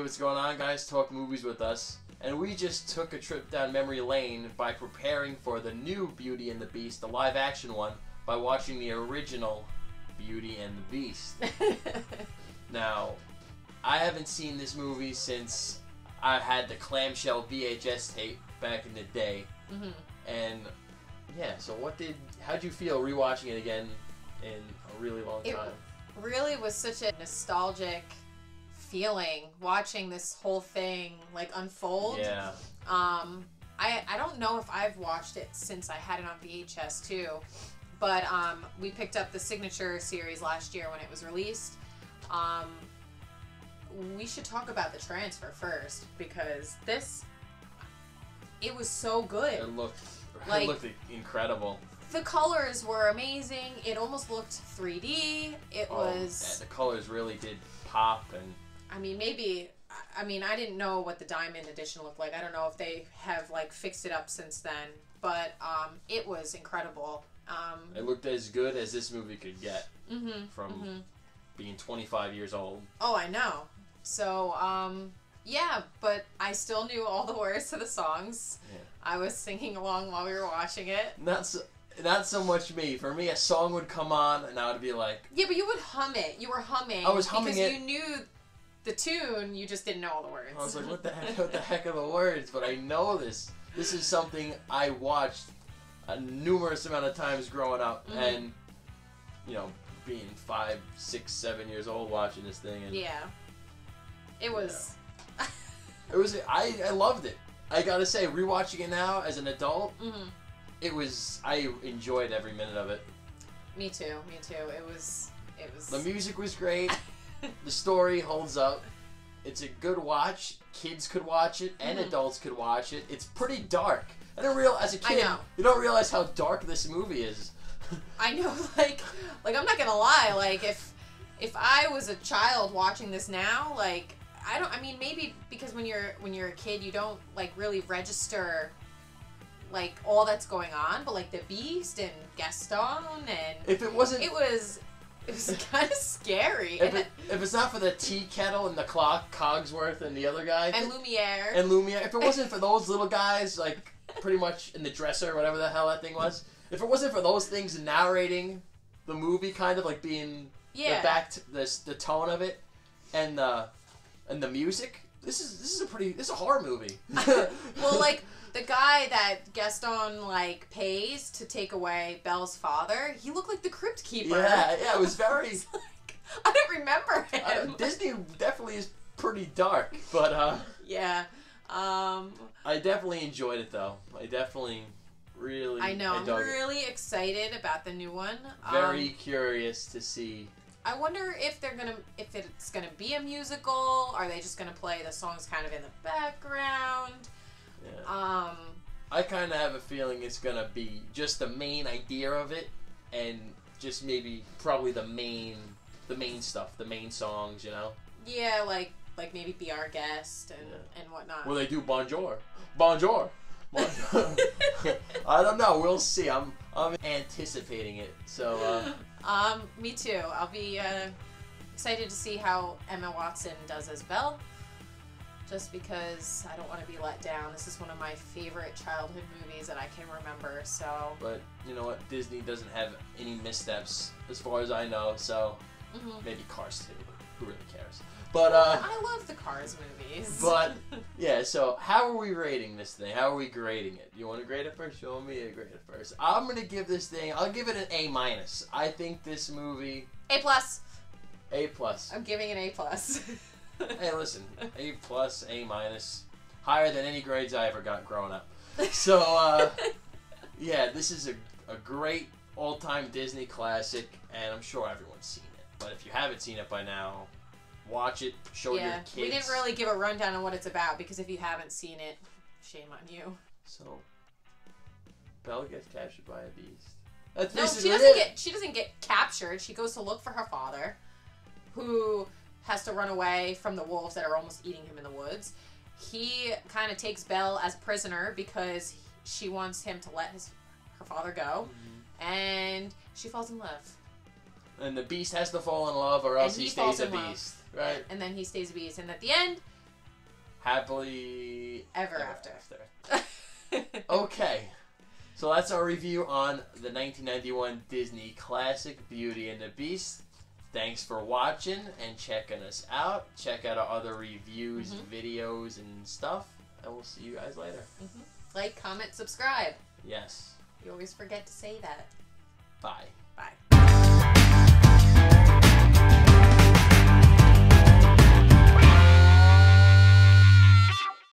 what's going on, guys? Talk movies with us. And we just took a trip down memory lane by preparing for the new Beauty and the Beast, the live action one, by watching the original Beauty and the Beast. Now, I haven't seen this movie since I had the clamshell VHS tape back in the day. Mm-hmm. And yeah, so how'd you feel rewatching it again in a really long time? It really was such a nostalgic feeling watching this whole thing like unfold. Yeah. I don't know if I've watched it since I had it on VHS too, but we picked up the Signature series last year when it was released. We should talk about the transfer first because it was so good. It looked incredible. The colors were amazing. It almost looked 3D. It was. Yeah, the colors really did pop, and I mean, I didn't know what the Diamond Edition looked like. I don't know if they have like fixed it up since then, but it was incredible. It looked as good as this movie could get from being 25 years old. Oh, I know. So, yeah, but I still knew all the words to the songs. Yeah. I was singing along while we were watching it. Not so much me. For me, a song would come on, and I would be like... Yeah, but you would hum it. You were humming. I was humming because it. you knew the tune, you just didn't know all the words. I was like, what the heck are the words? But I know this. This is something I watched a numerous amount of times growing up, and, you know, being 5, 6, 7 years old watching this thing. And, yeah. It was... Yeah. I loved it. I gotta say, rewatching it now as an adult, I enjoyed every minute of it. Me too. It was. The music was great. The story holds up. It's a good watch. Kids could watch it, and adults could watch it. It's pretty dark. As a kid, you don't realize how dark this movie is. I know, like I'm not gonna lie, like if I was a child watching this now, like I mean maybe because when you're a kid you don't like really register like all that's going on, but like the Beast and Gaston and it was kind of scary. If it's not for the tea kettle and the clock, Cogsworth and the other guy and Lumiere, if it wasn't for those little guys, like pretty much in the dresser, whatever the hell that thing was, if it wasn't for those things narrating the movie, kind of like being the tone of it and the music, this is a horror movie. Well, like the guy that Gaston like pays to take away Belle's father, he looked like the Crypt Keeper. Yeah, it was very. I don't remember him. Disney definitely is pretty dark, but yeah. I definitely enjoyed it though. I definitely really. I know. I'm really excited about the new one. Very curious to see. I wonder if it's gonna be a musical. Are they just gonna play the songs kind of in the background? Yeah. I kind of have a feeling it's gonna be just the main idea of it, and just probably the main stuff, the main songs, you know. Yeah, like maybe Be Our Guest and whatnot. Will they do Bonjour? Bonjour. I don't know. We'll see. I'm anticipating it. So. Me too. I'll be excited to see how Emma Watson does as Belle. Just because I don't want to be let down. This is one of my favorite childhood movies that I can remember. So. But you know what? Disney doesn't have any missteps as far as I know. So maybe Cars 2. Who really cares? But I love the Cars movies. But yeah, so how are we rating this thing? How are we grading it? You want to grade it first? You want me to grade it first? I'm gonna give this thing. I'll give it an A-. I think this movie. A+. A+. I'm giving it A+. Hey, listen, A+, A-, higher than any grades I ever got growing up. So yeah, this is a great all-time Disney classic, and I'm sure everyone's seen it. But if you haven't seen it by now, watch it, show your kids. We didn't really give a rundown on what it's about, because if you haven't seen it, shame on you. So, Belle gets captured by a beast. No, she doesn't get captured. She goes to look for her father, who has to run away from the wolves that are almost eating him in the woods. He kind of takes Belle as prisoner because she wants him to let her father go, and she falls in love. And the beast has to fall in love, or else he stays a beast. Right. And then he stays a beast. And at the end, happily ever after. Okay. So that's our review on the 1991 Disney classic Beauty and the Beast. Thanks for watching and checking us out. Check out our other reviews, videos, and stuff. And we'll see you guys later. Like, comment, subscribe. Yes. You always forget to say that. Bye. Bye.